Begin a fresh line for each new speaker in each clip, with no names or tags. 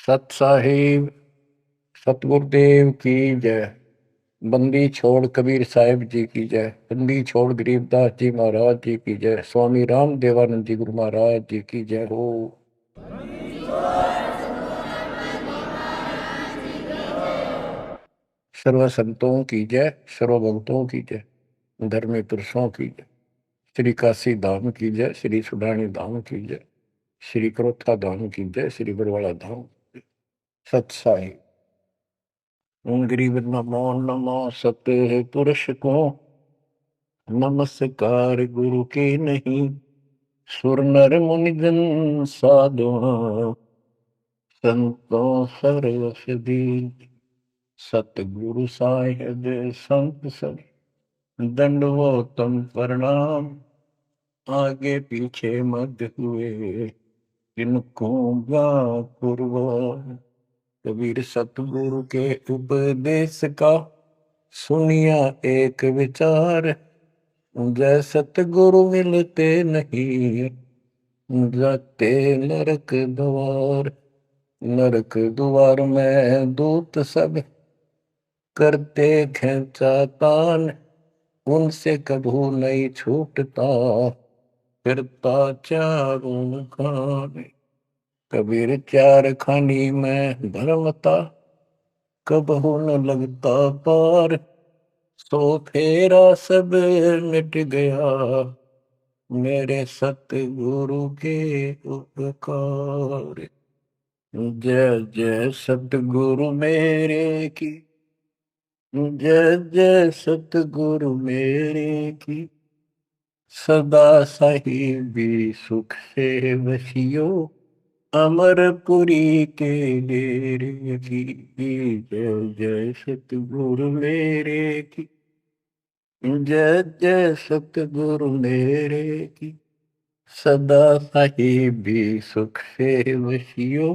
सत साहिब सतगुरुदेव की जय। बंदी छोड़ कबीर साहिब जी की जय। बंदी छोड़ गरीबदास जी महाराज जी की जय। स्वामी राम देवानंद जी गुरु महाराज जी की जय हो। सर्व संतों की जय, सर्व भक्तों की जय, धर्मी पुरुषों की जय। श्री काशी धाम की जय, श्री सुडानी धाम की जय, श्री क्रोथा धाम की जय, श्री बरवाड़ा धाम। सत साहिब। गरीब नमो नमो सत्य पुरुष को नमस्कार गुरु के नहीं। सुर नर मुनि जन साधुआ संतों सर्वसदी। सतगुरु साहिब संत सब दंडवतम प्रणाम। आगे पीछे मत हुए इनको कुर्बान। कबीर सतगुरु के उपदेश का सुनिया एक विचार। जय सतगुरु मिलते नहीं जाते नरक द्वार। नरक द्वार में दूत सब करते खेचा तान। उनसे कभू नहीं छूटता फिरता चारों खान। कबीर चार खानी में धर्मता कबहू न लगता पार। सो फेरा सब मिट गया मेरे सतगुरु के उपकार। जय जय सतगुरु मेरे की जय जय सतगुरु मेरे की। सदा साहिबी सुख से वसियो अमरपुरी के डेरे की। जय जय सतगुरु मेरे की जय जय सतगुरु मेरे की। सदा साहिबी सुख से वसियो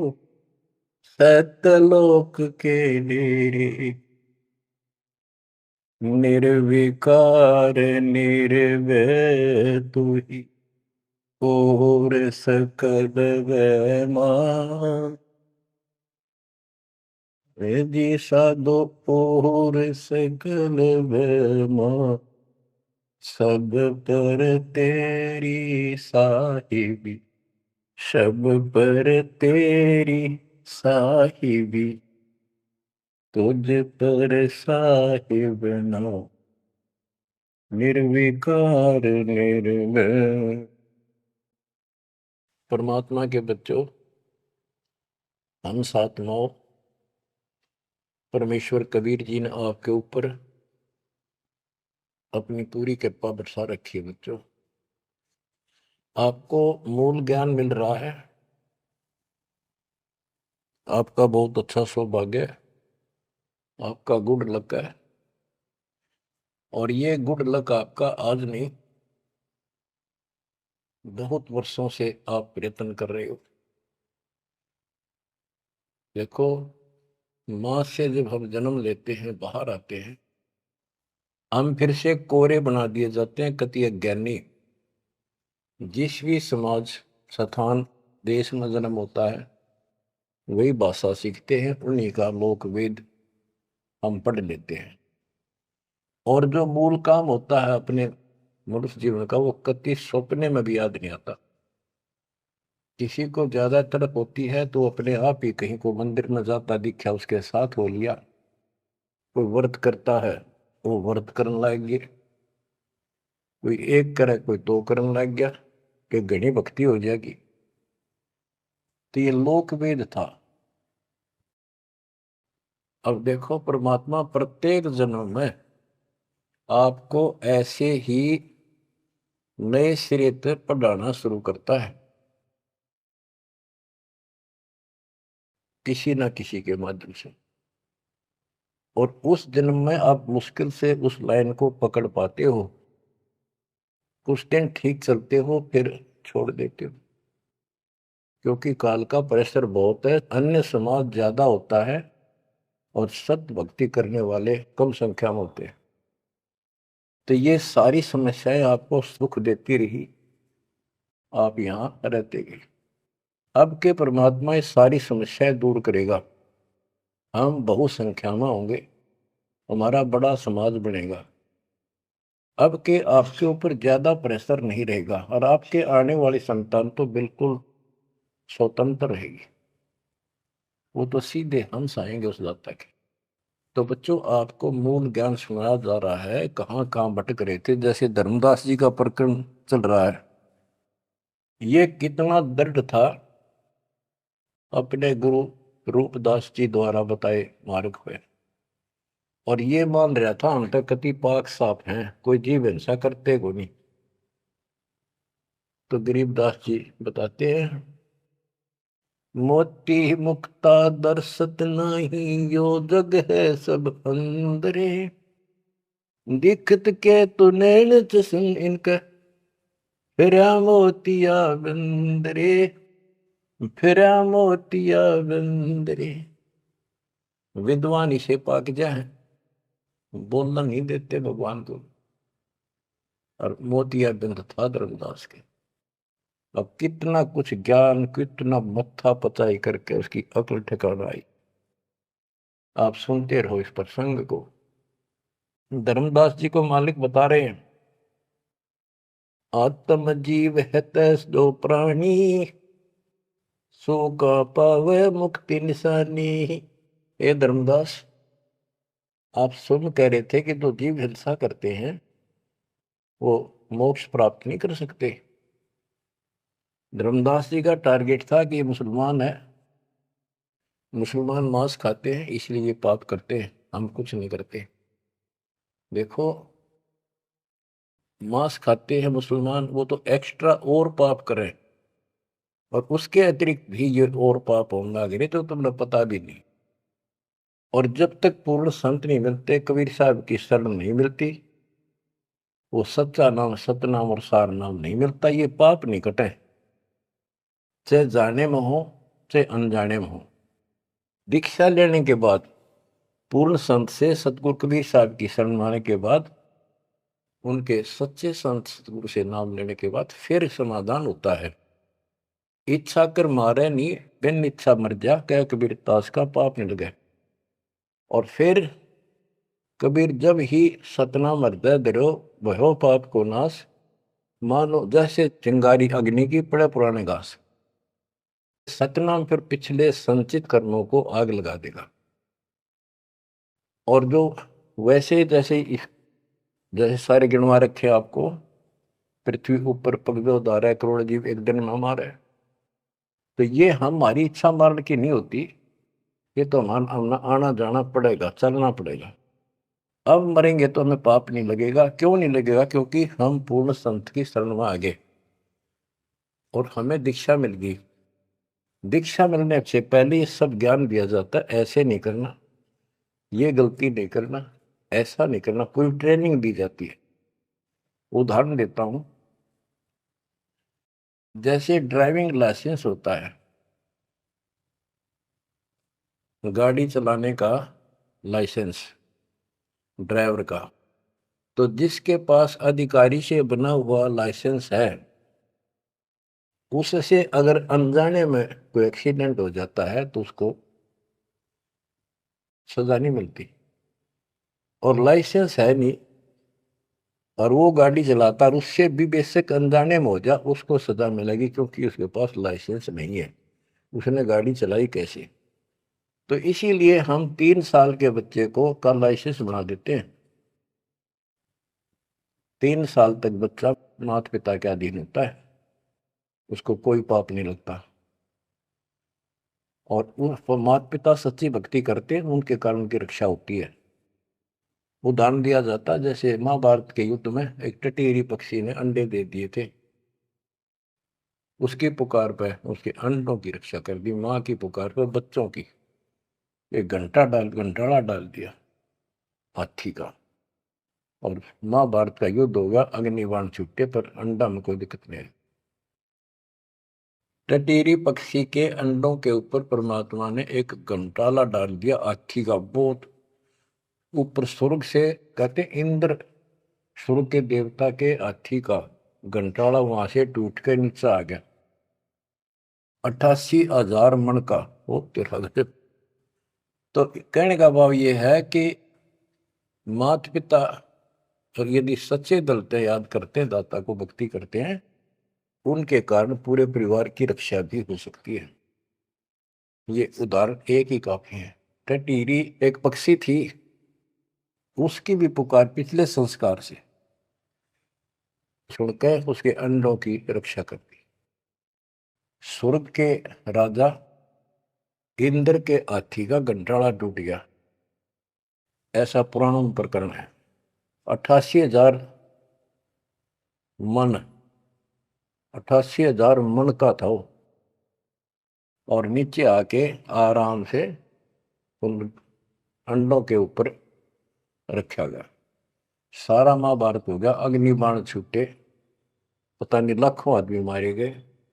सतलोक के डेरे। निर्विकार निर्भय तू ही और सकल वैमान। जी साधो और सकल वैमान। सब पर तेरी साहिबी सब पर तेरी साहिबी। तुझ पर साहिब नो निर्विकार निर्भय। परमात्मा के बच्चों, हम साथ नौ परमेश्वर कबीर जी ने आपके ऊपर अपनी पूरी कृपा बरसा रखी है। बच्चों, आपको मूल ज्ञान मिल रहा है। आपका बहुत अच्छा सौभाग्य है। आपका गुड लक है। और ये गुड लक आपका आज नहीं, बहुत वर्षों से आप प्रयत्न कर रहे हो। देखो, मां से जब हम जन्म लेते हैं, बाहर आते हैं, हम फिर से कोरे बना दिए जाते हैं। कति अज्ञानी। जिस भी समाज स्थान देश में जन्म होता है, वही भाषा सीखते हैं, उन्हीं का लोक वेद हम पढ़ लेते हैं। और जो मूल काम होता है अपने मनुष्य जीवन का, वो कति सपने में भी याद नहीं आता। किसी को ज्यादा तड़प होती है तो अपने आप ही कहीं को मंदिर में जाता दिखा, उसके साथ हो लिया। कोई व्रत करता है, वो व्रत करने लग गया। कोई एक करे, कोई दो करने लग गया कि घनी भक्ति हो जाएगी। तो ये लोक वेद था। अब देखो, परमात्मा प्रत्येक जन्म में आपको ऐसे ही नए सिरे से पढ़ाना शुरू करता है, किसी ना किसी के माध्यम से। और उस जन्म में आप मुश्किल से उस लाइन को पकड़ पाते हो। कुछ दिन ठीक चलते हो, फिर छोड़ देते हो, क्योंकि काल का प्रेशर बहुत है। अन्य समाज ज्यादा होता है और सत्य भक्ति करने वाले कम संख्या में होते हैं। तो ये सारी समस्याएं आपको सुख देती रही, आप यहां रहते गए। अब के परमात्मा ये सारी समस्याएं दूर करेगा, हम बहुसंख्या में होंगे, हमारा बड़ा समाज बनेगा। अब के आपके ऊपर ज्यादा प्रेशर नहीं रहेगा और आपके आने वाली संतान तो बिल्कुल स्वतंत्र रहेगी, वो तो सीधे हंस आएंगे उस दाता के। तो बच्चों, आपको मूल ज्ञान सुनाया जा रहा है, कहाँ कहाँ भटक रहे थे। जैसे धर्मदास जी का प्रकरण चल रहा है, ये कितना दृढ़ था अपने गुरु रूपदास जी द्वारा बताए मार्ग पे, और ये मान रहा था हम तो कति पाक साफ हैं, कोई जीव हिंसा करते को नहीं। तो गरीबदास जी बताते हैं, मोती मुक्ता दर्शत नाही, यो जग है सब अंदरे, दिखत के तु नैन चसन इनका, फिरा मोतिया बंदरे, फिरा मोतिया बंदरे। विद्वान इसे पाक जाए, बोलना नहीं देते भगवान को, और मोतिया बिंद था धर्मदास के। अब कितना कुछ ज्ञान, कितना मत्था पचाई करके उसकी अकल ठिकाना आई। आप सुनते रहो इस प्रसंग को। धर्मदास जी को मालिक बता रहे हैं, आत्म जीव है तैस दो प्राणी, सो का पावे मुक्ति निशानी। ये धर्मदास, आप सुन कह रहे थे कि जो जीव हिंसा करते हैं वो मोक्ष प्राप्त नहीं कर सकते। धर्मदास जी का टारगेट था कि ये मुसलमान है, मुसलमान मांस खाते हैं इसलिए ये पाप करते हैं, हम कुछ नहीं करते। देखो, मांस खाते हैं मुसलमान, वो तो एक्स्ट्रा और पाप करें, और उसके अतिरिक्त भी ये और पाप होंगे आगे, तो तुम्हें पता भी नहीं। और जब तक पूर्ण संत नहीं मिलते, कबीर साहब की शरण नहीं मिलती, वो सच्चा नाम, सतनाम और सार नाम नहीं मिलता, ये पाप नहीं कटे, चाहे जाने में हो चाहे अनजाने में हो। दीक्षा लेने के बाद, पूर्ण संत से सतगुरु कबीर साहब की शरण आने के बाद, उनके सच्चे संत सतगुरु से नाम लेने के बाद फिर समाधान होता है। इच्छा कर मारे नहीं, बिन इच्छा मर जा, कह कबीर दास का पाप मिल गए। और फिर कबीर जब ही सतनाम हृदय धरो, भयो पाप को नाश, मानो जैसे चिंगारी अग्नि की पड़े पुराने घास। सतनाम फिर पिछले संचित कर्मों को आग लगा देगा। और जो वैसे जैसे जैसे सारे गिनवा रखे आपको, पृथ्वी ऊपर पग उदार है, करोड़ जीव एक दिन में हमारे, तो ये हमारी इच्छा मारने की नहीं होती, ये तो हमारा आना जाना पड़ेगा, चलना पड़ेगा। अब मरेंगे तो हमें पाप नहीं लगेगा। क्यों नहीं लगेगा? क्योंकि हम पूर्ण संत की शरण में आ गए और हमें दीक्षा मिल गई। दीक्षा मिलने से पहले ये सब ज्ञान दिया जाता है, ऐसे नहीं करना, ये गलती नहीं करना, ऐसा नहीं करना, पूरी ट्रेनिंग दी जाती है। उदाहरण देता हूं, जैसे ड्राइविंग लाइसेंस होता है, गाड़ी चलाने का लाइसेंस ड्राइवर का, तो जिसके पास अधिकारी से बना हुआ लाइसेंस है, उससे अगर अनजाने में कोई एक्सीडेंट हो जाता है तो उसको सजा नहीं मिलती। और लाइसेंस है नहीं और वो गाड़ी चलाता, और उससे भी बेशक अनजाने में हो जा, उसको सजा मिलेगी, क्योंकि उसके पास लाइसेंस नहीं है, उसने गाड़ी चलाई कैसे। तो इसीलिए हम 3 साल के बच्चे को का लाइसेंस बना देते हैं। 3 साल तक बच्चा माता पिता के अधीन होता है, उसको कोई पाप नहीं लगता। और उन माता पिता सच्ची भक्ति करते हैं, उनके कारण उनकी रक्षा होती है। उदाहरण दिया जाता है, जैसे महाभारत के युद्ध में एक टटीरी पक्षी ने अंडे दे दिए थे, उसकी पुकार पर उसके अंडों की रक्षा कर दी, माँ की पुकार पर बच्चों की। एक घंटाड़ा डाल दिया हाथी का, और महाभारत का युद्ध होगा, अग्निबाण छूटे पर अंडा में कोई दिक्कत नहीं। टटीरी पक्षी के अंडों के ऊपर परमात्मा ने एक घंटाला डाल दिया हाथी का, बहुत ऊपर स्वर्ग से, कहते इंद्र स्वर्ग के देवता के हाथी का घंटाला वहां से टूट के नीचे आ गया। 88,000 मन का। वो तेरा गजब। तो कहने का भाव ये है कि माता पिता और यदि सच्चे दिल से याद करते हैं, दाता को भक्ति करते हैं, उनके कारण पूरे परिवार की रक्षा भी हो सकती है। ये उदाहरण एक ही काफी है। टटीरी एक पक्षी थी, उसकी भी पुकार पिछले संस्कार से सुनकर उसके अंडों की रक्षा करती। स्वर्ग के राजा इंद्र के हाथी का गंठाड़ा टूट गया, ऐसा पुराण प्रकरण है। 88,000 मन, 88,000 मन का था वो, और नीचे आके आराम से उन अंडों के ऊपर रखा गया। सारा महाभारत हो गया, अग्निबाण छूटे, पता नहीं लाखों आदमी मारे गए,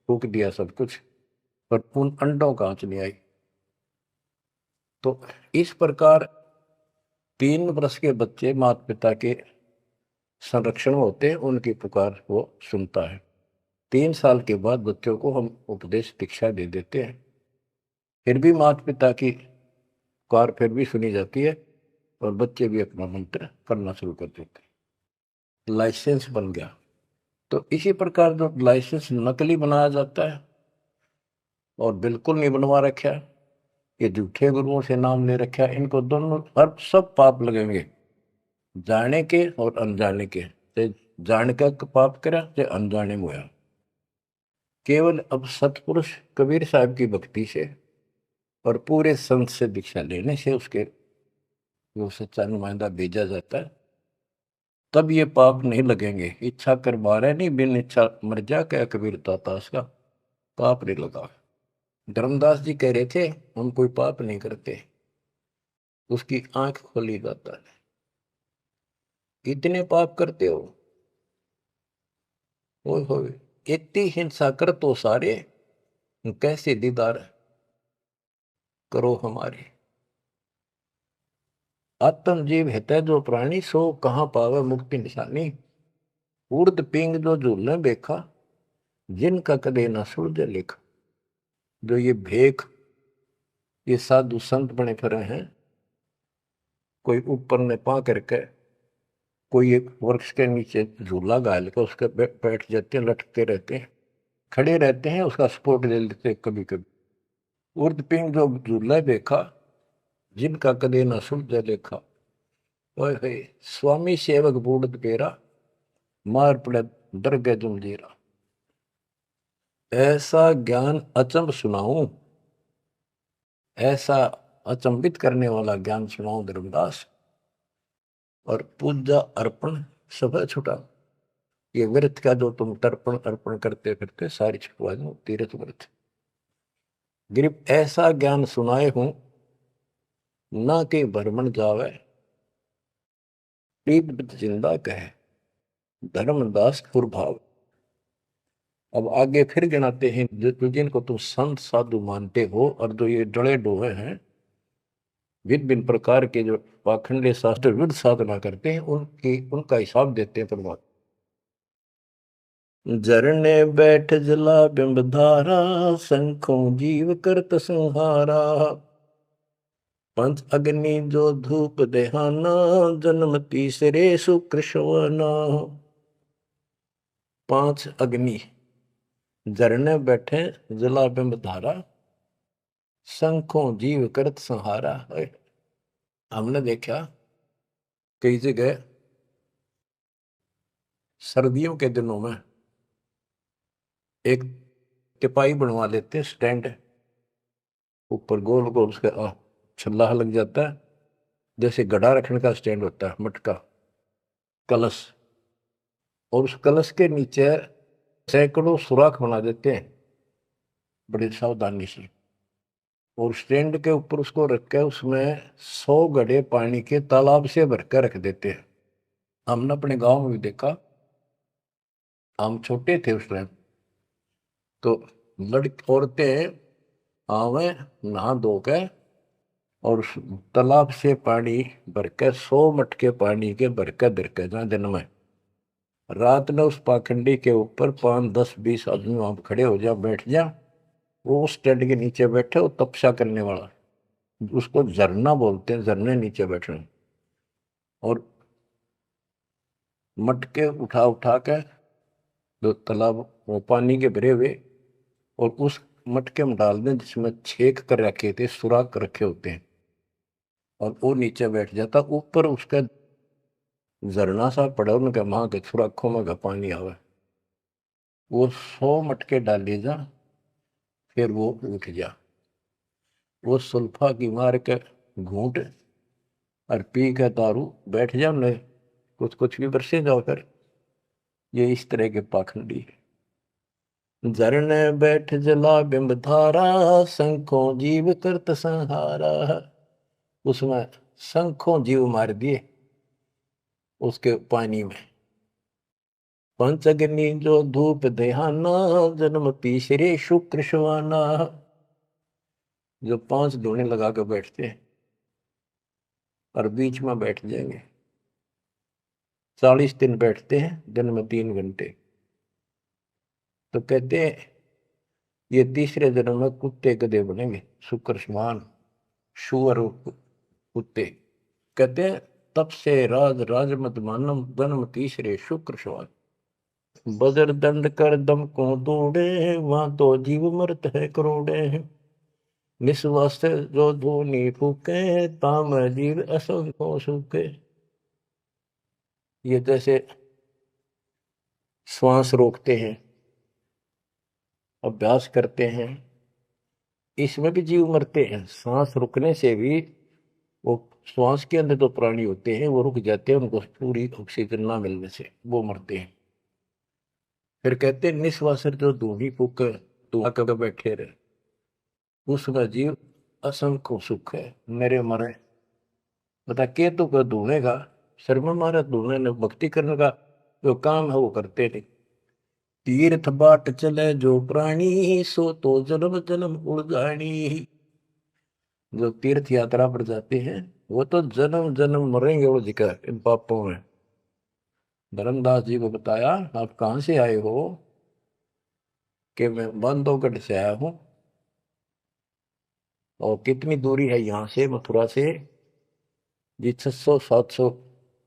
फूक दिया सब कुछ, पर उन अंडों का आंच नहीं आई। तो इस प्रकार 3 वर्ष के बच्चे माता पिता के संरक्षण होते हैं, उनकी पुकार वो सुनता है। 3 साल के बाद बच्चों को हम उपदेश दीक्षा दे देते हैं, फिर भी माता पिता की पुकार फिर भी सुनी जाती है, और बच्चे भी अपना मंत्र करना शुरू कर देते हैं। लाइसेंस बन गया। तो इसी प्रकार जो लाइसेंस नकली बनाया जाता है और बिल्कुल नहीं बनवा रखा, ये झूठे गुरुओं से नाम ले रखा, इनको दोनों हर सब पाप लगेंगे, जाने के और अनजाने के। जान का पाप करा चाहे अनजाने में हुआ। केवल अब सतपुरुष कबीर साहब की भक्ति से और पूरे संत से दीक्षा लेने से उसके वो सच्चा नुमाइंदा भेजा जाता है, तब ये पाप नहीं लगेंगे। इच्छा कर मारे नहीं, बिन इच्छा मर जा, क्या कबीर दातास का पाप नहीं लगा। धर्मदास जी कह रहे थे हम कोई पाप नहीं करते, उसकी आंख खोली जाता है। इतने पाप करते हो, इतनी हिंसा कर तो सारे, कैसे दीदार करो हमारे। आत्म जीव है जो प्राणी, सो कहाँ पावे मुक्ति निशानी। उर्द पिंग जो झूलने देखा, जिनका कदे न सुलझे लेखा। जो ये भेख, ये साधु संत बने फिरे हैं, कोई ऊपर में पा करके, कोई एक वृक्ष के नीचे झूला गाल के उसके बैठ जाते हैं, लटकते रहते हैं, खड़े रहते हैं, उसका सपोर्ट ले लेते हैं कभी कभी। उर्द पिंग जो झूला देखा, जिनका कदे न सुलझे लेखा। ओए स्वामी सेवक बूढ़ पेरा, मार पड़े दरगह जमजीरा। ऐसा ज्ञान अचंब सुनाऊं, ऐसा अचंबित करने वाला ज्ञान सुनाऊं धर्मदास, और पूजा अर्पण सब छुटा। ये व्रत का जो तुम तर्पण अर्पण करते फिरते सारी छुटवा दो, तीर्थ व्रत। गिरिप ऐसा ज्ञान सुनाए हूं, ना कि भ्रमण जावे, जिंदा कहे धर्मदास कुरभाव। अब आगे फिर गिनाते हैं जिनको तुम संत साधु मानते हो, और जो ये डले डोहे हैं, भिन्न भिन्न प्रकार के जो पाखंडी शास्त्र विरुद्ध साधना करते हैं, उनका हिसाब देते हैं परमात्मा। झरने बैठ जला बिंबधारा, शंखों जीव करत संहारा। पंच अग्नि जो धूप देहाना, जन्म तीसरे सुकृष्णवना। 5 अग्नि झरने बैठे जला बिंबधारा, शंखों जीव करत संहारा। हमने देखा कई जगह सर्दियों के दिनों में एक टिपाई बनवा लेते हैं, स्टैंड ऊपर गोल गोल उसका छल्ला लग जाता है, जैसे गड्ढा रखने का स्टैंड होता है, मटका कलश, और उस कलश के नीचे सैकड़ों सुराख बना देते हैं बड़ी सावधानी से, और स्टैंड के ऊपर उसको रख के उसमें 100 घड़े पानी के तालाब से भर कर रख देते हैं। हमने अपने गांव में भी देखा, हम छोटे थे उस टाइम, तो लड़की औरतें आवे नहा धो के, और उस तालाब से पानी भर के 100 मटके पानी के भर के दर के जहाँ दिन में, रात में उस पाखंडी के ऊपर 5, 10, 20 आदमी वहां खड़े हो जा, बैठ जा, वो उस टेंट के नीचे बैठे, वो तपस्या करने वाला, उसको झरना बोलते हैं, झरने नीचे बैठे, और मटके उठा उठा के जो तालाब वो पानी के भरे हुए, और उस मटके में डाल दें जिसमें छेक कर रखे थे, सुराख कर रखे होते हैं, और वो नीचे बैठ जाता, ऊपर उसका झरना सा पड़ा, उनके माँ के सुराखों में का पानी आवे, वो 100 मटके डाले जा, फिर वो उठ जा, वो सुल्फा की मार के घूंट और पी के दारू बैठ जाओ, न कुछ कुछ भी बरसे जाओ फिर। ये इस तरह के पाखंडी है। झरने बैठ जला बिंब धारा, शंखों जीव करत संहारा। उसमें शंखों जीव मार दिए उसके पानी में। पंचअग्नि जो धूप देहाना, जन्म तीसरे शुक्र शवाना। जो 5 धूने लगा कर बैठते हैं और बीच में बैठ जाएंगे, 40 दिन बैठते हैं, दिन में 3 घंटे। तो कहते हैं ये तीसरे जन्म में कुत्ते गधे बनेंगे, शुक्र समान, शुअर कुत्ते। कहते हैं तब से राज राज मत मानम, जन्म तीसरे शुक्र समान। बजर दंड कर दम को दौड़े, वहां तो जीव मरत है करोड़े। निस्वास जो धोनी फूके, ताम जीव असंख्यों सूखे। ये जैसे श्वास रोकते हैं, अभ्यास करते हैं, इसमें भी जीव मरते हैं। सांस रुकने से भी, वो श्वास के अंदर तो प्राणी होते हैं वो रुक जाते हैं, उनको पूरी ऑक्सीजन ना मिलने से वो मरते हैं। फिर कहते हैं निस्वासर जो धूनी फूक धुआं कर बैठे रहे, उसका जीव असंख्य सुख है, मेरे मरे। बता के तो कर धुएं का शर्म मारा, धुएं ने भक्ति करने का जो काम है वो करते नहीं। तीर्थ बाट चले जो प्राणी, सो तो जन्म जन्म उड़ानी। जो तीर्थ यात्रा पर जाते हैं वो तो जन्म जन्म मरेंगे वो जिक्र इन पापों में। धर्मदास जी को बताया आप कहां से आए हो, कि मैं बांधवगढ़ से आया हूं। और कितनी दूरी है यहाँ से, मथुरा से? जी 600 700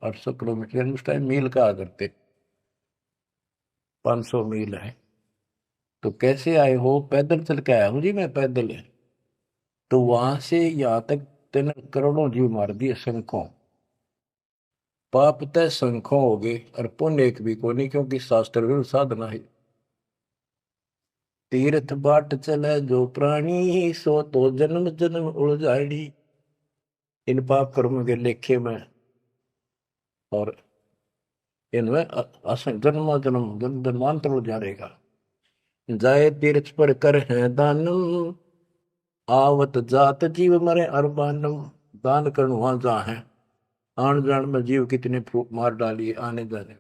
800 किलोमीटर, उस टाइम मील का करते, 500 मील है। तो कैसे आए हो? पैदल चल के आया हूँ जी मैं, पैदल है। तो वहां से यहाँ तक 3 करोड़ों जीव मार दिए, शंखों। पाप तय शंखों हो गए और पुण्य एक भी को नहीं, क्योंकि शास्त्र विरुद्ध साधना है। तीर्थ बाट चले जो प्राणी, सो तो जन्म जन्म उलझाड़ी। इन पाप कर्म के लेखे में और इनमें जन्म जन्म जन्मांतर उलझा रहेगा। जाए तीर्थ पर कर है दानम, आवत जात जीव मरे अरबानम। दान करण वहां जहाँ है, आन जान में जीव कितने फूक मार डालिए आने जाने।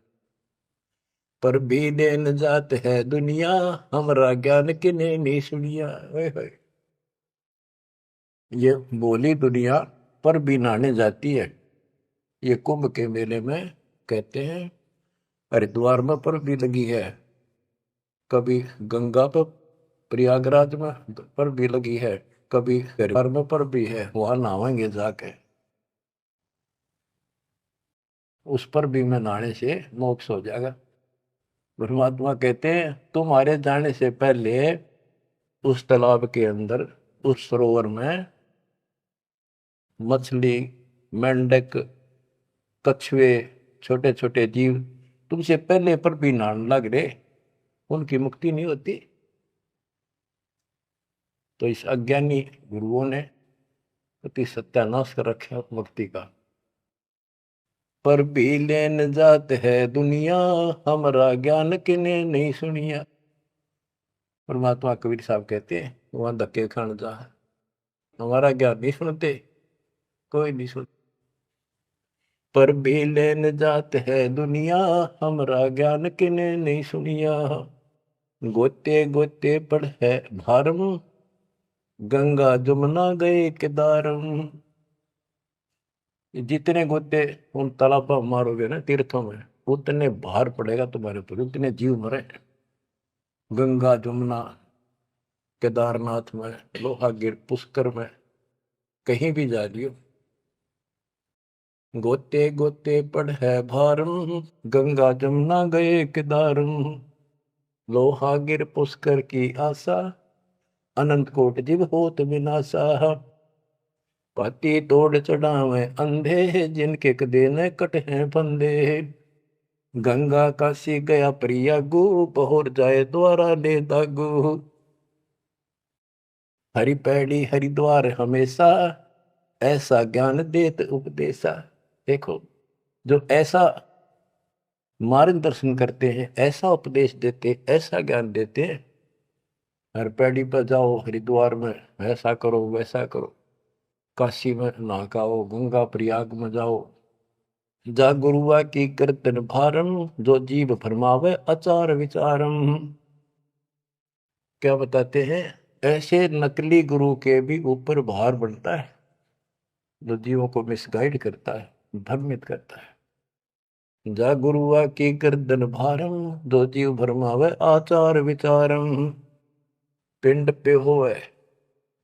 पर भी देन जात है दुनिया, हमारा ज्ञान किने नहीं सुनिया। ओए होए, ये बोली दुनिया पर भी नहाने जाती है। ये कुंभ के मेले में कहते हैं, हरिद्वार में पर भी लगी है, कभी गंगा पर प्रयागराज में पर भी लगी है, कभी हरिद्वार में पर भी है, वहां नहावेंगे जाके, उस पर भी में नहाने से मोक्ष हो जाएगा। परमात्मा कहते हैं तुम्हारे जाने से पहले उस तालाब के अंदर, उस सरोवर में मछली, मेंढक, कछुए, छोटे छोटे जीव तुमसे पहले पर भी नहाने लग रहे, उनकी मुक्ति नहीं होती। तो इस अज्ञानी गुरुओं ने अति सत्यानाश कर रखा मुक्ति का। पर भी लेन जात है दुनिया, हमारा ज्ञान किने नहीं सुनिया। परमात्मा कबीर साहब कहते हैं वहां धक्के खान जा, हमारा ज्ञान नहीं सुनते, कोई नहीं सुन। पर भी लेन जात है दुनिया, हमारा ज्ञान किने नहीं सुनिया। गोते गोते पड़ है भारम, गंगा जमुना गए केदारम। जितने गोते उन तालाबों मारोगे ना, तीर्थों में, उतने भार पड़ेगा तुम्हारे ऊपर, उतने जीव मरे। गंगा जमुना केदारनाथ में, लोहागिर, पुष्कर में, कहीं भी जा लियो, गोते गोते पड़ है भारम, गंगा जमुना गए केदारम, लोहागिर पुष्कर की आशा, अनंत कोट जीव होत विनाशा, पाती तोड़ चढ़ावे अंधे, जिनके कदे न कट हैं फंदे, गंगा काशी गया प्रयागु, पहुर जाए द्वारा ले दागु, हरि पैड़ी हरिद्वार हमेशा, ऐसा ज्ञान देत उपदेशा। देखो, जो ऐसा मार्गदर्शन करते हैं, ऐसा उपदेश देते, ऐसा ज्ञान देते हैं, हर पैड़ी पर जाओ, हरिद्वार में ऐसा करो वैसा करो, काशी में नहाओ, गंगा प्रयाग में जाओ, जा गुरुआ की कीर्तन भारम, जो जीव फरमावे आचार विचारम। क्या बताते हैं, ऐसे नकली गुरु के भी ऊपर भार बनता है, जो जीवों को मिसगाइड करता है, भ्रमित करता है। जा गुरुआ की गर्दन भारम, जो जीव भरमावे आचार विचारम, पिंड पे होए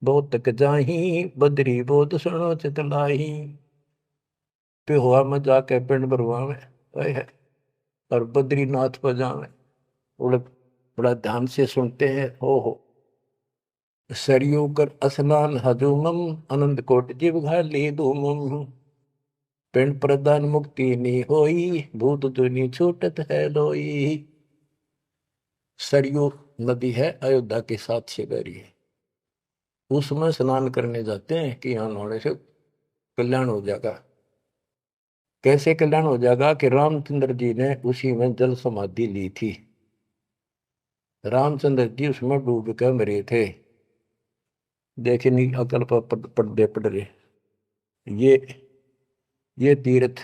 बहुत तक जाही, बदरी बहुत सुनो चितलाई, पे हुआ में जाके पिंड भरवावे है, और बद्रीनाथ पर जावे, बड़ा बड़ा ध्यान से सुनते हैं। हो सरयू कर स्नान हजूमम, अनंत कोट जीव घाली धूमम, पिंड प्रदान मुक्ति नी होई, भूत दुनी छूटत है लोई। सरयू नदी है, अयोध्या के साथ से बहरी है, उसमें स्नान करने जाते हैं कि यहाँ नहाने से कल्याण हो जाएगा। कैसे कल्याण हो जाएगा कि रामचंद्र जी ने उसी में जल समाधि ली थी, रामचंद्र जी उसमें डूब कर मरे थे। देखे नहीं अकल पर पर्दे पड़ रहे, ये तीर्थ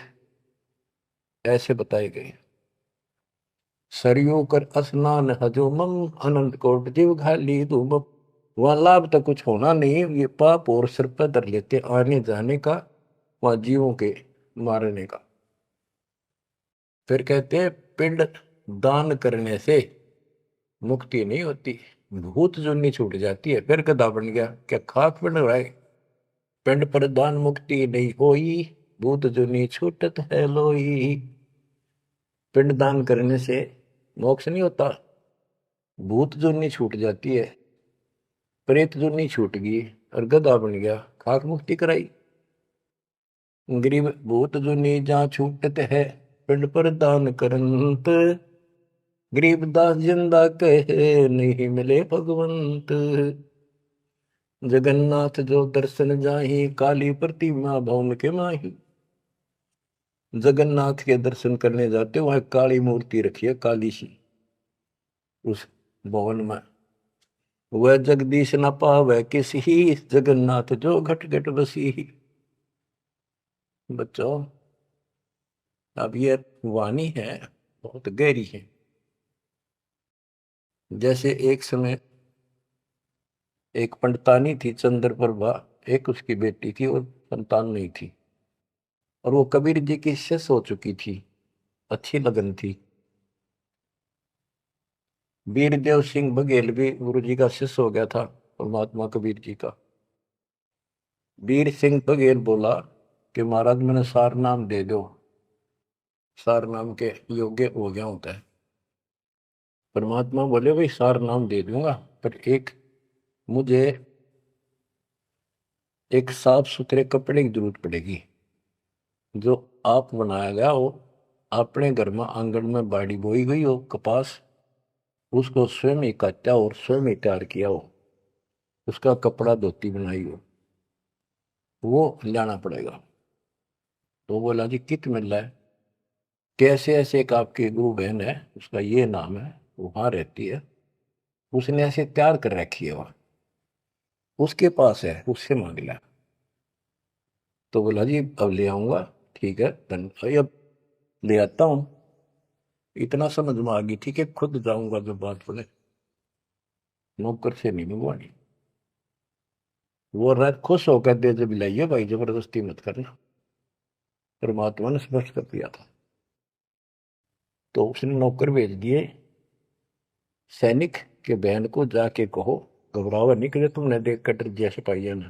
ऐसे बताए गए। सरयू कर स्नान हजूमम, अनंत कोट जीव घाली धूमम। वहां लाभ तो कुछ होना नहीं, ये पाप और सिर पर धर लेते आने जाने का, वहां जीवों के मारने का। फिर कहते हैं पिंड दान करने से मुक्ति नहीं होती, भूत जुनी छूट जाती है। फिर गधा बन गया, क्या खाक बन रहा है, पिंड पर दान मुक्ति नहीं होई, भूत जुनी छूटत है लोई। पिंड दान करने से मोक्ष नहीं होता, भूत जुनी छूट जाती है, प्रेत जुनी छूट गई और गधा बन गया, खाक मुक्ति कराई। गरीब भूत जुनी जहाँ छूटत है, पिंड पर दान करंत, गरीबदास जिंदा कहे नहीं मिले भगवंत। जगन्नाथ जो दर्शन जाही, काली प्रतिमा भवन के माही। जगन्नाथ के दर्शन करने जाते, वहां काली मूर्ति रखी है, काली सी, उस भवन में। वह जगदीश न पावे किसी, जगन्नाथ जो घट घट बसी। बच्चों, अब ये वाणी है, बहुत गहरी है। जैसे एक समय एक पंडितानी थी चंद्रप्रभा, एक उसकी बेटी थी और संतान नहीं थी, और वो कबीर जी की शिष्य हो चुकी थी, अच्छी लगन थी। वीरदेव सिंह बघेल भी गुरु जी का शिष्य हो गया था, और महात्मा कबीर जी का। वीर सिंह बघेल बोला कि महाराज मैंने सार नाम दे दो, सार नाम के योग्य हो गया होता है। परमात्मा बोले भाई सार नाम दे दूंगा, पर मुझे एक साफ सुथरे कपड़े की जरूरत पड़ेगी, जो आप बनाया गया हो, अपने घर में आंगन में बाड़ी बोई गई हो कपास, उसको स्वयं ही काटा और स्वयं ही तैयार किया हो, उसका कपड़ा धोती बनाई हो, वो लाना पड़ेगा। तो बोला जी कित मिल रहा है, कैसे ऐसे एक आपकी गुरु बहन है, उसका ये नाम है, वहां रहती है, उसने ऐसे तैयार कर रखी है, वहां उसके पास है, उससे मांग लिया। तो बोला जी अब ले आऊंगा, ठीक है अब ले आता हूं। इतना समझ में आ गई, ठीक है खुद जाऊंगा, जो बात बोले, नौकर से नहीं मंगवानी। वो रात खुश होकर दे जब लाइए भाई, जबरदस्ती मत करना, परमात्मा ने स्पष्ट कर दिया था। तो उसने नौकर भेज दिए, सैनिक के बहन को जाके कहो घबरावा निकले तुमने देख कटर जैसे पाइए ना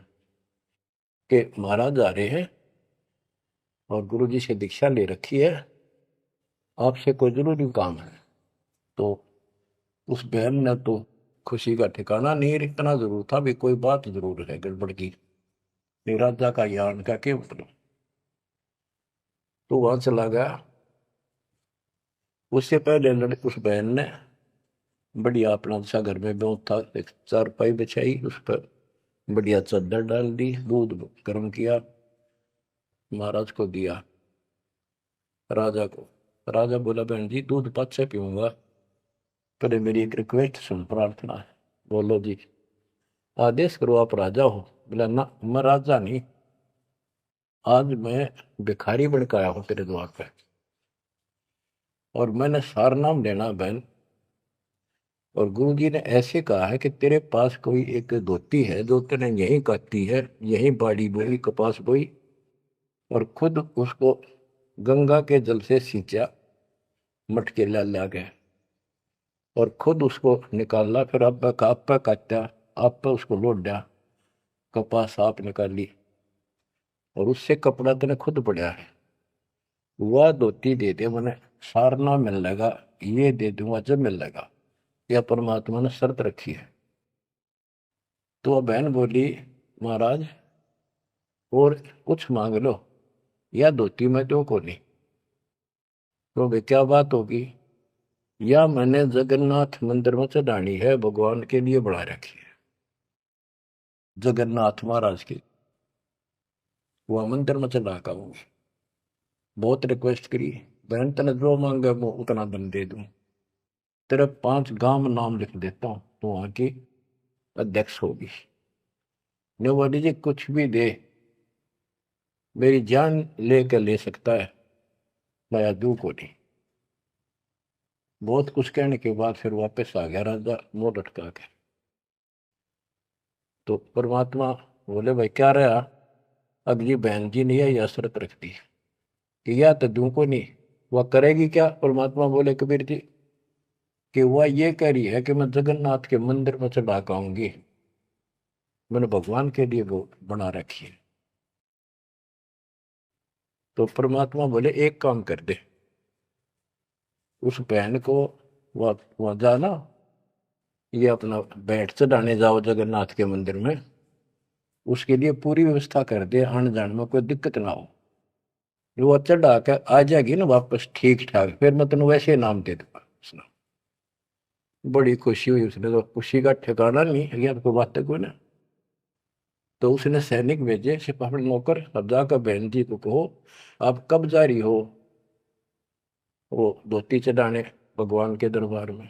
कि महाराज आ रहे हैं और गुरु जी से दीक्षा ले रखी है, आपसे कोई जरूरी काम है। तो उस बहन ने तो खुशी का ठिकाना नहीं, इतना जरूर था भी कोई बात जरूर है गड़बड़ की, राजा का यान का क्या मतलब। तो वहां चला गया। उससे पहले उस बहन ने बढ़िया अपना सा घर में बहुत था, एक चारपाई बिछाई, उस पर बढ़िया चादर डाल दी, दूध गर्म किया, महाराज को दिया, राजा को। राजा बोला बहन जी दूध पाछे पीऊंगा, पहले मेरी एक रिक्वेस्ट सुन, प्रार्थना है। बोलो जी। आदेश करो, आप राजा हो। बोला ना मैं राजा नहीं, आज मैं भिखारी बन के आया हूं तेरे द्वार पे, और मैंने सार नाम लेना बहन। और गुरु जी ने ऐसे कहा है कि तेरे पास कोई एक धोती है जो तेने यहीं काटी है, यहीं बाड़ी बोई, कपास बोई, और खुद उसको गंगा के जल से सींचा, मटके ला गए, और खुद उसको निकाला, फिर आप पे काटा, आप पे उसको लौट दिया, कपास आप निकाली, और उससे कपड़ा तेने खुद पड़ा है, वह धोती दे दे, मैंने सारना मिल लेगा, ये दे दूंगा जब मिल लेगा। यह परमात्मा ने शर्त रखी है। तो वह बहन बोली महाराज और कुछ मांग लो, या धोती में दो को नहीं। तो वे क्या बात होगी, या मैंने जगन्नाथ मंदिर में चढ़ानी है, भगवान के लिए बना रखी है, जगन्नाथ महाराज की, वह मंदिर में चढ़ा का हूँ। बहुत रिक्वेस्ट करी, बहन तेने जो मांगे वो उतना धन दे दूं, तेरे 5 गांव नाम लिख देता हूं, तो वहां की अध्यक्ष होगी। ने बोली जी कुछ भी दे, मेरी जान लेकर ले सकता है, मैं दू को नहीं। बहुत कुछ कहने के बाद फिर वापस आ गया राजा मुंह लटका के। तो परमात्मा बोले भाई क्या रहा, अगली बहन जी ने यह शर्त रख दी कि या तो दू को नहीं, वह करेगी क्या। परमात्मा बोले कबीर जी कि वह ये कह रही है कि मैं जगन्नाथ के मंदिर में चढ़ा आऊंगी, मैंने भगवान के लिए वो बना रखी है। तो परमात्मा बोले एक काम कर दे, उस बहन को वहां जाना, ये अपना बैठ चढ़ाने जाओ जगन्नाथ के मंदिर में, उसके लिए पूरी व्यवस्था कर दे, आने जाने में कोई दिक्कत ना हो। वो चढ़ा के आ जाएगी ना वापस ठीक ठाक, फिर मैं तेन वैसे नाम दे दूंगा। उसने बड़ी खुशी हुई, उसने तो खुशी का ठिकाना नहीं है, कोई बात कोई ना। तो उसने सैनिक भेजे सिपाही नौकर, अब जाकर बहन जी को कहो आप कब जा रही हो वो धोती चढ़ाने भगवान के दरबार में।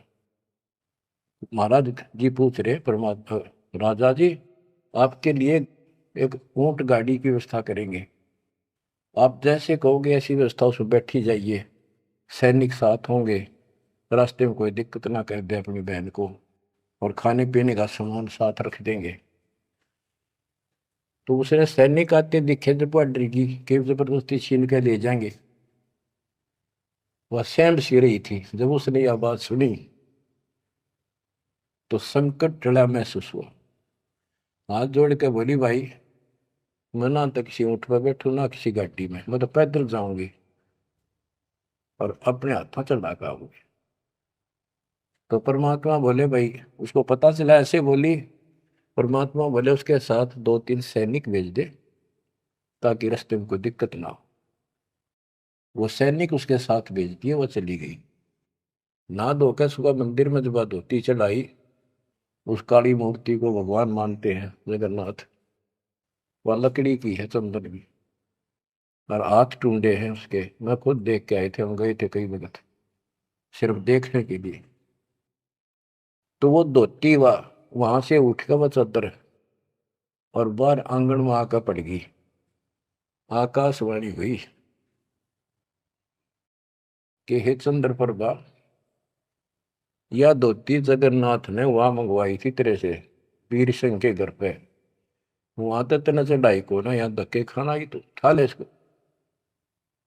महाराज जी पूछ रहे परमात्मा, राजा जी आपके लिए एक ऊंट गाड़ी की व्यवस्था करेंगे, आप जैसे कहोगे ऐसी व्यवस्था उसमें बैठी जाइए, सैनिक साथ होंगे, रास्ते में कोई दिक्कत ना कर दे अपनी बहन को, और खाने पीने का सामान साथ रख देंगे। तो उसने सैनिक आते दिखे जब बॉर्डर की कि जबरदस्ती छीन के ले जाएंगे, वह सहम सी रही थी। जब उसने यह बात सुनी तो संकट टला महसूस हुआ, हाथ जोड़ के बोली भाई मैं ना तो किसी ऊँट पर बैठू ना किसी गाड़ी में, मैं तो पैदल जाऊंगी और अपने हाथों चला के आऊंगी। तो परमात्मा बोले भाई, उसको पता चला ऐसे बोली, परमात्मा बोले उसके साथ 2-3 सैनिक भेज दे ताकि रास्ते में कोई दिक्कत ना हो। वो सैनिक उसके साथ भेज दिए, वो चली गई। ना धोकर सुबह मंदिर में जब धोती चढ़ाई, उस काली मूर्ति को भगवान मानते हैं जगन्नाथ, वह लकड़ी की है, चंदन की, और हाथ टूंडे हैं उसके, मैं खुद देख के आए थे, हम गए थे कई वक्त सिर्फ देखने के लिए। तो वो धोती वहां से उठ कर वह चद्दर और बाहर आंगन में आकर पड़ गई। आकाशवाणी हुई कि हे चंद्र प्रभा, यह धोती जगन्नाथ ने वहां मंगवाई थी तेरे से, वीर सिंह के घर पे, वहां तो तेना चढ़ाई को ना, यहाँ धक्के खाना ही, तो उठा ले इसको।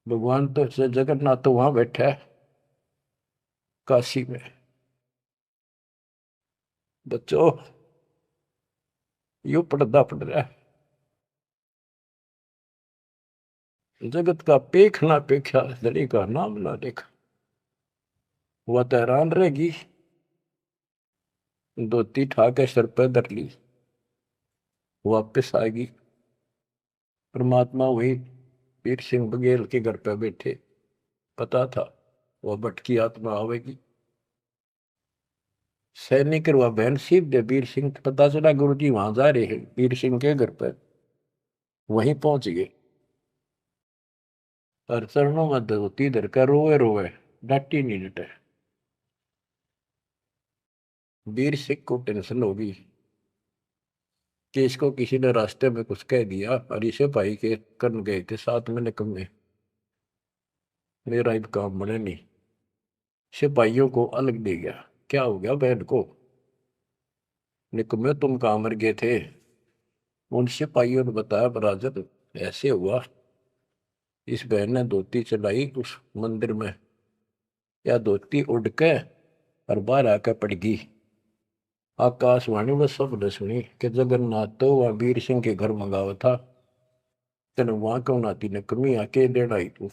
भगवान तो जगन्नाथ तो वहां बैठा है काशी में। बच्चों यो पर्दा पड़ रहा है। जगत का पेख ना पेख्या, धड़ी का नाम ना देखा। वह तो हैरान रहेगी, धोती ठाके सर पे धर ली, वापिस आएगी। परमात्मा वही वीर सिंह बघेल के घर पे बैठे, पता था वह भटकी आत्मा आवेगी। सैनिक वह बहन सीप दे वीर सिंह, पता चला गुरु जी वहां जा रहे हैं वीर सिंह के घर पर। वहीं पहुंच गए और चरणों में धोती धर कर रोए रोए, डांटी नहीं डटे। वीर सिंह को टेंशन होगी कि इसको किसी ने रास्ते में कुछ कह दिया, और इसे भाई के करन गए थे साथ में निकम्मे, मेरा अब काम बने नहीं। सिपाहियों को अलग दे गया, क्या हो गया बहन को, निकम्मे तुम कहाँ मर गए थे। उन सिपाहियों ने बताया बराजत ऐसे हुआ, इस बहन ने धोती चलाई उस मंदिर में, या धोती उड़ के और बाहर आकर पड़ गई। आकाशवाणी में सबने सुनी कि जगन्नाथ तो वह वीर सिंह के घर मंगावा था, तेने वहां क्यों नाती ने कमी आके देना ही तू।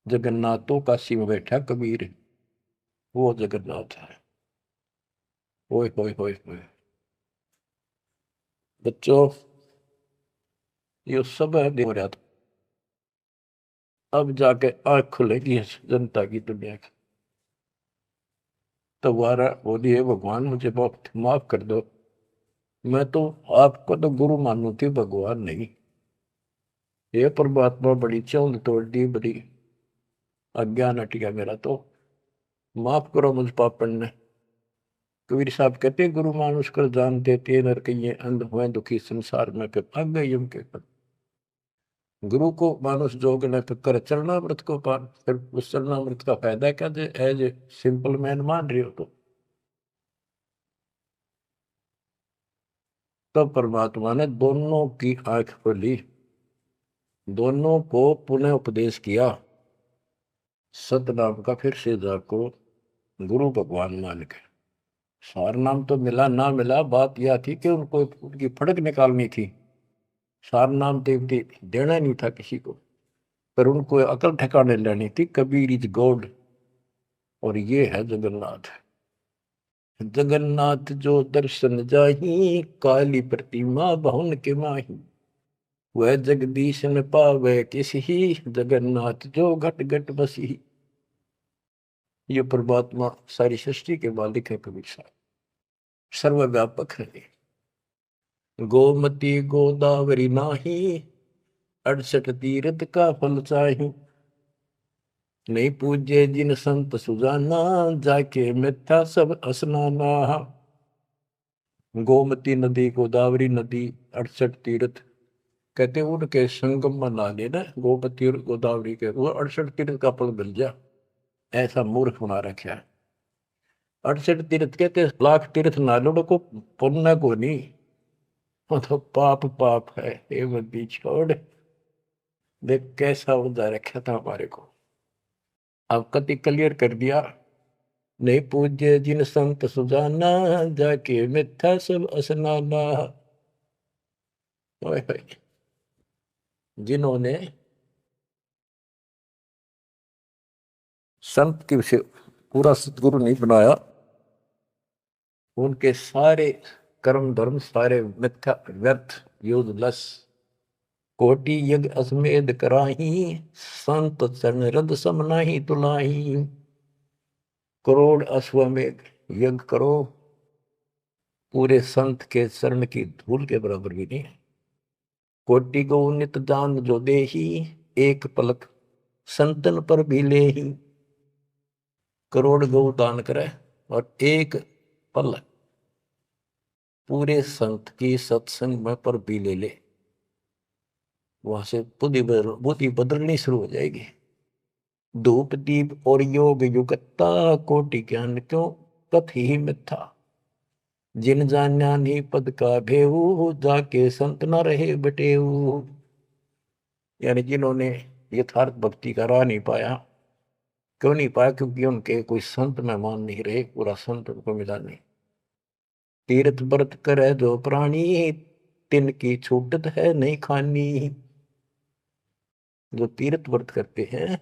जगन्नाथ तो काशी में बैठा कबीर, वो जगन्नाथ है। ओए होए होए होए बच्चों, ये सब है हो रहा था। अब जाके आंख खुलेगी जनता की, दुनिया की। तो वारा बोलिए भगवान मुझे बहुत माफ कर दो, मैं तो आपको तो गुरु मानू थी, भगवान नहीं। ये परमात्मा बड़ी चौंध तोड़ दी, बड़ी अज्ञान हट गया मेरा, तो माफ करो मुझ पापन ने। कबीर साहब कहते गुरु मानुष कर जान देते नर कहिए अंध हुए दुखी संसार में, फिर भाग गए यम के पद। गुरु को मानुष जोग ने फिर कर चरणामृत को पान, फिर उस चरणामृत का फायदा क्या दे, एज ए सिंपल मैन मान रहे हो तो। तब परमात्मा ने दोनों की आंख खोली, दोनों को पुनः उपदेश किया, सतनाम का फिर से जाको गुरु भगवान मान के। सार नाम तो मिला ना मिला, बात यह थी कि उनको उनकी फड़क निकालनी थी। सार नाम देवती देना नहीं था किसी को, पर उनको अकल ठिकाने लेनी थी। कबीर इज गॉड, और ये है जगन्नाथ। जगन्नाथ जो दर्शन जाही, काली प्रतिमा बहुन के माही। वह जगदीश न पावे किसी, जगन्नाथ जो घट घट बसी। ये परमात्मा सारी सृष्टि के मालिक है कबीर साहब, सर्वव्यापक है। गोमती गोदावरी नाही, 68 तीर्थ का फल चाही। नहीं पूजे जिन संत सुजाना, जाके मिथ्या सब स्नाना। गोमती नदी, गोदावरी नदी, 68 तीर्थ, कहते हैं उनके संगम में नहा लेना, गोमती और गोदावरी के, वो 68 तीर्थ का फल मिल जा। ऐसा मूर्ख बना रखा है। 68 तीर्थ कहते लाख तीर्थ ना लो को पुण्य को नहीं, वो तो पाप पाप है। ये बंदी छोड़, देख कैसा उदा रखा था हमारे को। अब कति क्लियर कर दिया। नहीं पूज्य जिन संत सुजाना, जाके मिथ्या सब स्नाना। ओए होए, जिन्होंने संत की विषय पूरा सतगुरु नहीं बनाया, उनके सारे कर्म धर्म सारे मिथ्या व्यर्थ यूजलेस। कोटि यज्ञ अश्वमेध कराही, संत चरण रद सम नाही तुलाही। करोड़ अश्वमेध यज्ञ करो, पूरे संत के चरण की धूल के बराबर भी नहीं है। कोटि गौ नित दान जो देही, एक पलक संतन पर भी ले ही। करोड़ गौ दान करे और एक पल पूरे संत की सत्संग में पर भी ले ले, वहां से बुद्धि बदलनी शुरू हो जाएगी। धूप दीप और योग युगता, कोटि ज्ञान क्यों कथ ही मिथ्या। जिन जान्या नहीं पद का भेऊ, जाके संत न रहे बटेऊ। यानी जिन्होंने यथार्थ भक्ति का राह नहीं पाया, क्यों नहीं पाया, क्योंकि उनके कोई संत मेहमान नहीं रहे, पूरा संत उनको मिला नहीं। तीर्थ व्रत करे जो प्राणी, तिनकी छूटत है नहीं खानी। जो तीर्थ व्रत करते हैं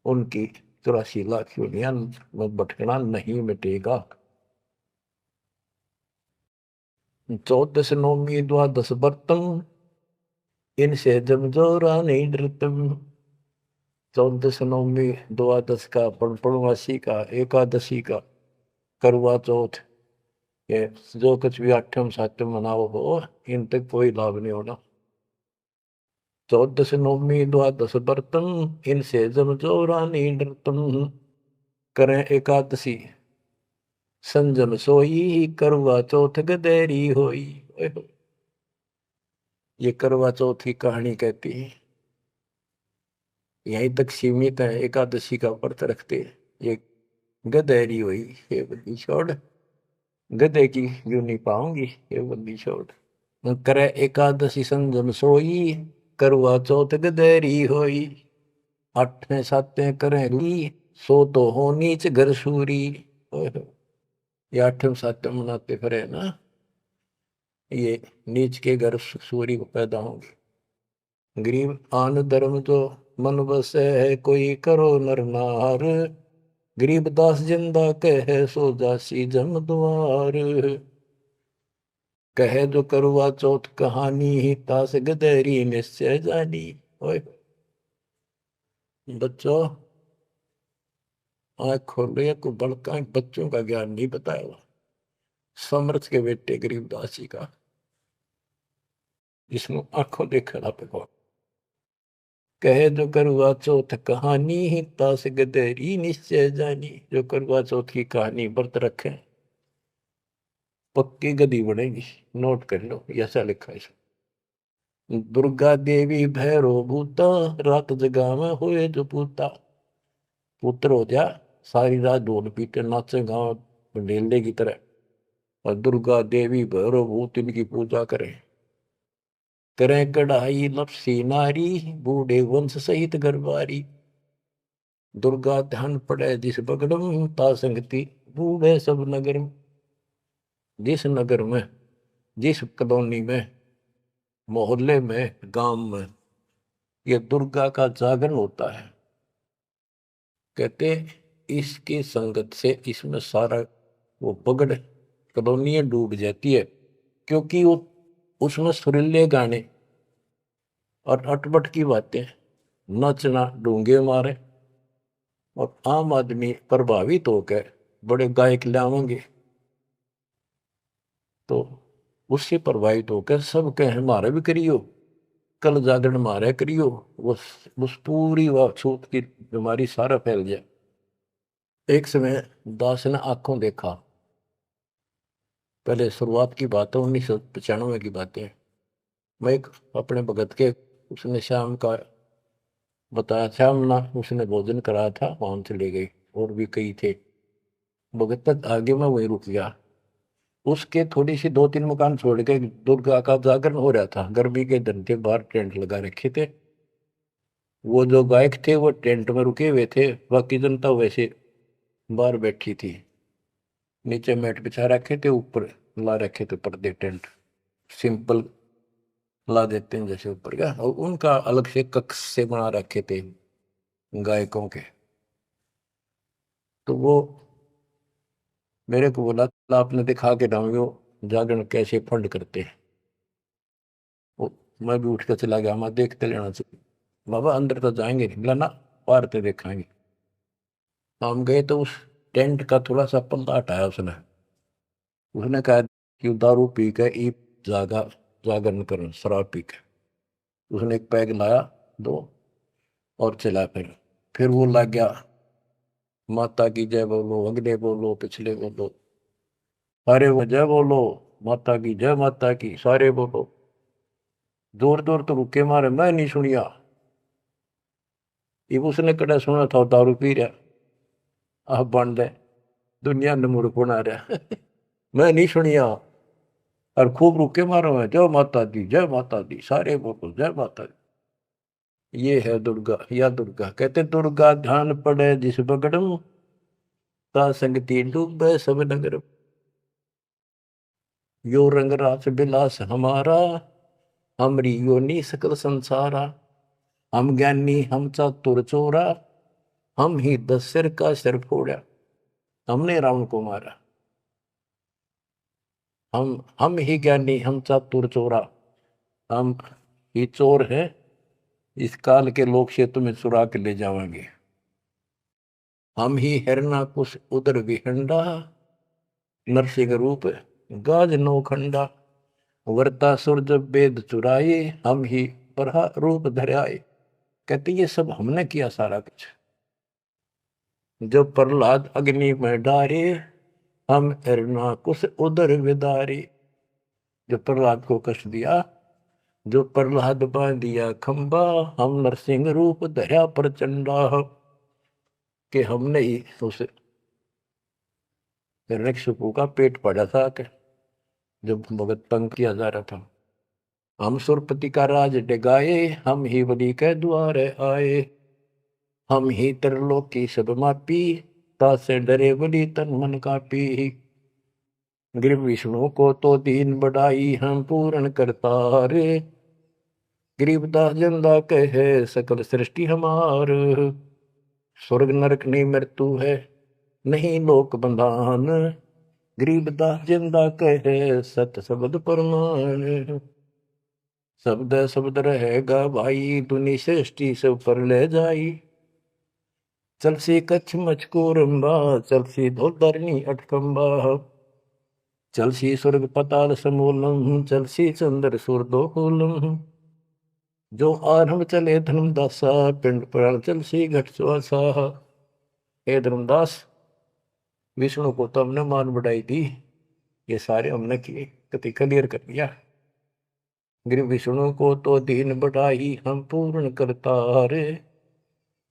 उनकी 84 लाख योनियां में भटकना नहीं मिटेगा। 14 नौमी द्वादश व्रतम, इनसे जब जोरा नहीं डरतम। 14 नौमी द्वादश का, पूर्णमासी का, एकादशी का, करवा चौथ, ये जो कुछ भी आठम सातम मनाओ हो, इन तक कोई लाभ नहीं होना। 14 नौमी द्वादश व्रतम, इनसे जब जोरा नहीं डरतम। करें एकादशी संजम सोई, करवा चौथ गदेरी होई। ये करवा चौथ की कहानी कहती है, यहीं तक सीमित है। एकादशी का व्रत रखते ये गदेरी हुई, ये बंदी छोड़, गधे की यूं नहीं पाऊंगी, ये बंदी छोड़। करे एकादशी संजम सोई, करवा चौथ गदेरी होई। आठे साते करें सो तो हो नीच घर सूरी। ये आठम सातम मनाते फिरे ना, ये नीच के घर सूरी को पैदा होंगे। गरीब आन धर्म तो मन बसे है, कोई करो नर नार। गरीब दास जिंदा कहे, सो जासी जम द्वार। कहे जो करवा चौथ कहानी, ही तास गदेरी निश्चय जानी। ओए बच्चों, आँख खोलो, को बड़का बच्चों का ज्ञान नहीं बताया। समर्थ के बेटे गरीबदास जी का, जिसमें आंखों देखा पे। कहे जो करवा चौथ कहानी, ही तास गदेरी निश्चय जानी। जो करवा चौथ की कहानी व्रत रखे, पक्की गदी बनेगी। नोट कर लो, ऐसा लिखा है। दुर्गा देवी भैरो भूता, रात जगा में हुए जो पूता। पुत्र हो जा, सारी रात ढोल पीटे नाचे गाँव ढेले की तरह, और दुर्गा देवी भैरो भूत इनकी पूजा करें। करें कढ़ाई लपसी नारी, बूढ़े वंश सहित गरबारी। दुर्गा ध्यान पड़े जिस बगड़म, ता संगति बूढ़े सब नगर में। जिस नगर में, जिस कॉलोनी में, मोहल्ले में, गांव में ये दुर्गा का जागरण होता है, कहते इसकी संगत से इसमें सारा वो बगड़ कॉलोनी डूब जाती है। क्योंकि वो उसमें सुरीले गाने और अटपट की बातें, नचना, डूंगे मारे, और आम आदमी प्रभावित होकर बड़े गायक लावेंगे, तो उससे प्रभावित होकर सब कहे हमारे भी करियो, कल जागरण मारे करियो। उस पूरी व छूत की बीमारी सारा फैल जाए। एक समय दास ने आंखों देखा, पहले शुरुआत की बात है, 1995 की बातें। मैं एक अपने भगत के, उसने शाम का बताया, शाम ना उसने भोजन कराया था, वहां से ले गई, और भी कई थे। भगत तक आगे मैं वहीं रुक गया। उसके थोड़ी सी 2-3 मकान छोड़ के दुर्गा का जागरण हो रहा था। गर्मी के दिन थे, बाहर टेंट लगा रखे थे। वो जो गायक थे वो टेंट में रुके हुए थे, बाकी जनता वैसे बाहर बैठी थी। नीचे मैट बिछा रखे थे, ऊपर ला रखे थे पर्दे, टेंट सिंपल ला देते हैं जैसे ऊपर का, और उनका अलग से कक्ष से बना रखे थे गायकों के। तो वो मेरे को बोला, आपने दिखा के डाउंगे जागरण कैसे फंड करते हैं। वो मैं भी उठ कर चला गया, मैं देखते लेना चाहिए। बाबा अंदर तो जाएंगे नहीं, बोला ना, बाहर तो देखेंगे। हम गए तो उस टेंट का थोड़ा सा पल्ला हटाया उसने। उसने कहा कि दारू पी के ई जागा जागरण कर, शराब पी के। उसने एक पैग लाया, दो, और चला। फिर वो लग गया, माता की जय बोलो, अगले बोलो, पिछले बोलो, सारे वो जय बोलो, माता की जय, माता की, सारे बोलो। जोर जोर तो रुके मारे, मैं नहीं सुनिया। ये उसने कड़ा सुना था, दारू पी रहा, आप बन दे, दुनिया ने मूर्ख बना रहा। मैं नहीं सुनिया, और खूब रुके मारो, मैं जय माता दी, जय माता दी, सारे बोलो जय माता दी। ये है दुर्गा, या दुर्गा। कहते दुर्गा ध्यान पड़े जिस बगड़म, ता संगति डूबे सब नगर। यो रंग रास बिलास हमारा, हमरी योनि सकल संसारा। हम ज्ञानी हम चातुर चोरा, हम ही 10 सिर का सिर फोड़ा। हमने रावण को मारा। हम ही ज्ञानी हम चातुर चोरा, हम ही चोर है, इस काल के लोक से तुम्हें चुरा के ले जाएंगे। हम ही हिरणाकुश उदर विहंडा, नरसिंह रूप गाज नौखंडा। वर्तासुर जब वेद चुराए, हम ही बरहा रूप धराए। कहते ये सब हमने किया सारा कुछ। जब प्रहलाद अग्नि में डारे, हम हिरणाकुश उदर विदारे। जो प्रहलाद को कष्ट दिया, जो प्रहलाद बांध दिया खंबा, हम नरसिंह रूप धरा प्रचंडा। कि हमने ही उस हिरण्यकशिपु का पेट फाड़ा था कि जब भगत तंग किया जा रहा था। हम सुरपति का राज डिगाए, हम ही बलि के द्वार आए। हम ही त्रिलोकी सब मापी, तासे डरे बलि तन मन कापी। गिर विष्णु को तो दीन बढ़ाई, हम पूर्ण करतारे। गरीबदास जिंदा कहे सकल सृष्टि हमार। स्वर्ग नरक नहीं मृत्यु है, नहीं लोक बंधान। गरीबदास जिंदा कहे सत शब्द प्रमाण। शब्द शब्द रहेगा भाई, दुनि सृष्टि सब पर ले जाई। चलसी कच्छ मचकोरम्बा, चलसी धोधरनी अटकम्बा। चलसी स्वर्ग पताल समूलम, चलसी चंद्र सूर्दोलम। जो आरंभ चले धर्मदासा, पिंड पुराण चलसी घट सुहासा। हे धर्मदास, विष्णु को तो हमने मान बढ़ाई दी, ये सारे हमने किए, कति क्लियर कर दिया। गिर विष्णु को तो दीन बढ़ाई, हम पूर्ण करतारे।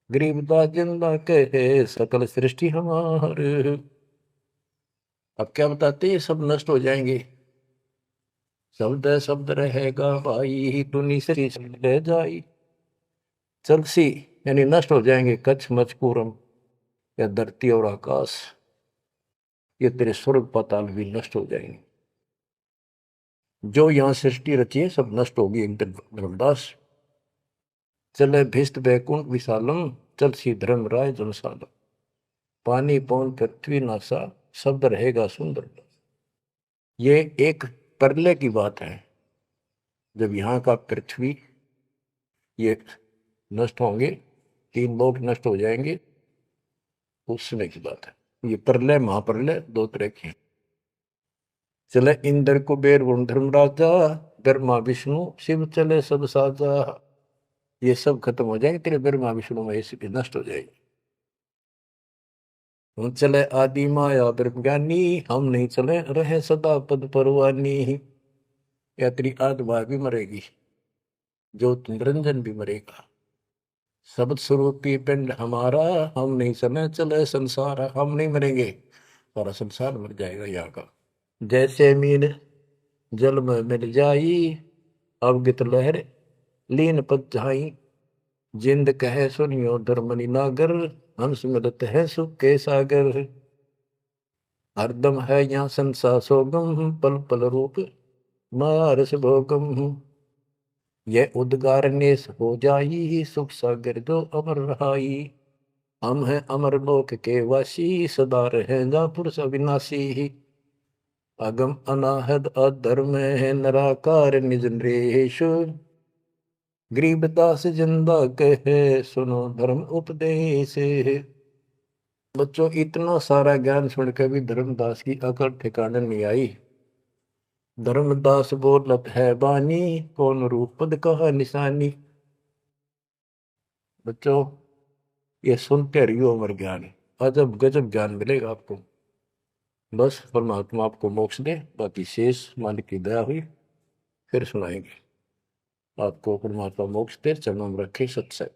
गरीबदास जिंदा कहे सकल सृष्टि हमारे। अब क्या बताते, ये सब नष्ट हो जाएंगे। शब्द शब्द रहेगा भाई, दुनि से ले जाई। चलसी यानी नष्ट हो जाएंगे, कच्छ मचकूरम या धरती और आकाश, ये तेरे स्वर्ग पाताल भी नष्ट हो जाएंगे। जो यहां सृष्टि रची है सब नष्ट होगी एक दिन। धर्मदास चले भिस्त बैकुंठ विशालम, चल सी धर्म राय जनसालम। पानी पौन पृथ्वी नासा, शब्द रहेगा सुंदर। ये एक प्रलय की बात है, जब यहाँ का पृथ्वी ये नष्ट होंगे, 3 लोक नष्ट हो जाएंगे, उस समय की बात है। ये प्रलय महाप्रलय 2 तरह के हैं। चले इंद्र कुबेर वरुण धर्मराजा, ब्रह्मा विष्णु शिव चले सब साजा। ये सब खत्म हो जाएंगे, तेरे ब्रह्मा विष्णु महेश भी नष्ट हो जाएंगे। हम चले आदि माया ब्रह्म ज्ञानी, हम नहीं चले रहे सदा पद परवानी। या तेरी आत्मा भी मरेगी, जो निरंजन भी मरेगा। शब्द स्वरूपी पिंड हमारा, हम नहीं चले चले संसार। हम नहीं मरेंगे, सारा संसार मर जाएगा यहाँ का। जैसे मीन जल में मिल जाई, अवगित लहर लीन पद जाई। जिंद कहे सुनियो धर्मनि नागर, हंस मिलत है सुख के सागर। हरदम है यहाँ संसा सोगम, पल पल रूप माया रस भोगम। यह उद्गार नेस हो जाई, सुख सागर जो अमर रहाई। हम हैं अमर लोक के वासी, सदा रहेगा पुरुष अविनाशी। अगम अनाहद अधर्म है, निराकार निज नरेश। गरीबदास जिंदा कहे सुनो धर्म उपदेश। बच्चों इतना सारा ज्ञान सुन के भी धर्मदास की अकल ठिकाने नहीं आई। धर्मदास बोलत है बानी, कौन रूप पद कहा निशानी। बच्चों ये सुनते रहियो अमर ज्ञान, अजब गजब ज्ञान मिलेगा आपको। बस परमात्मा आपको मोक्ष दे, बाकी शेष मालिक की दया हुई फिर सुनाएंगे। आपको परमात्मा मोक्ष दे, चरणों में रखे सत्संग।